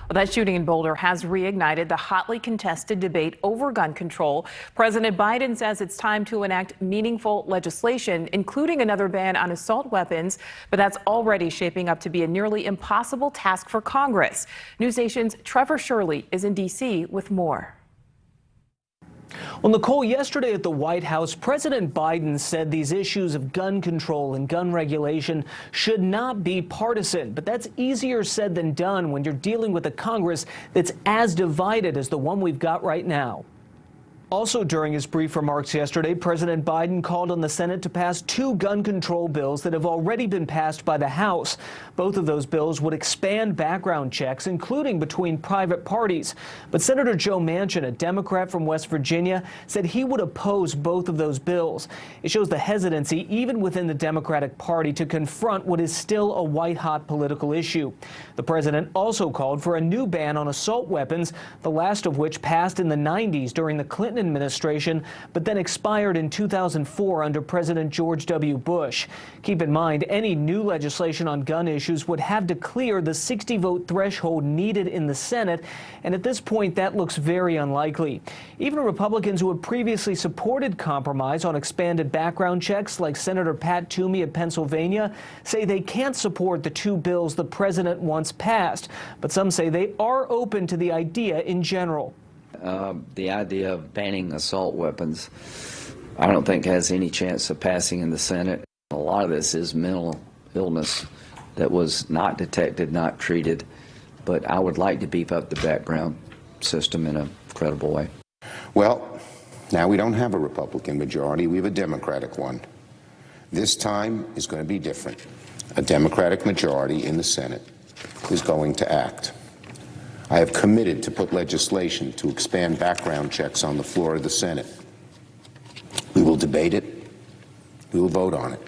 Well, that shooting in Boulder has reignited the hotly contested debate over gun control. President Biden says it's time to enact meaningful legislation, including another ban on assault weapons, but that's already shaping up to be a nearly impossible task for Congress. NewsNation's Trevor Shirley is in D.C. with more. Well, Nicole, yesterday at the White House, President Biden said these issues of gun control and gun regulation should not be partisan. But that's easier said than done when you're dealing with a Congress that's as divided as the one we've got right now. Also during his brief remarks yesterday, President Biden called on the Senate to pass two gun control bills that have already been passed by the House. Both of those bills would expand background checks, including between private parties. But Senator Joe Manchin, a Democrat from West Virginia, said he would oppose both of those bills. It shows the hesitancy, even within the Democratic Party, to confront what is still a white-hot political issue. The president also called for a new ban on assault weapons, the last of which passed in the 90s during the Clinton administration, but then expired in 2004 under President George W. Bush. Keep in mind, any new legislation on gun issues would have to clear the 60-vote threshold needed in the Senate, and at this point that looks very unlikely. Even Republicans who had previously supported compromise on expanded background checks, like Senator Pat Toomey of Pennsylvania, say they can't support the two bills the president wants passed, but some say they are open to the idea in general. The idea of banning assault weapons, I don't think has any chance of passing in the Senate. A lot of this is mental illness that was not detected, not treated, but I would like to beef up the background system in a credible way. Well, now we don't have a Republican majority, we have a Democratic one. This time is going to be different. A Democratic majority in the Senate is going to act. I have committed to put legislation to expand background checks on the floor of the Senate. We will debate it. We will vote on it.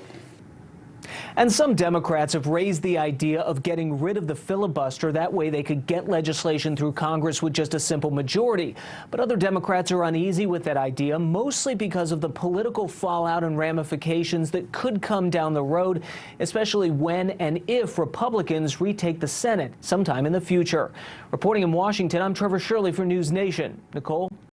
And some Democrats have raised the idea of getting rid of the filibuster. That way they could get legislation through Congress with just a simple majority. But other Democrats are uneasy with that idea, mostly because of the political fallout and ramifications that could come down the road, especially when and if Republicans retake the Senate sometime in the future. Reporting in Washington, I'm Trevor Shirley for NewsNation. Nicole?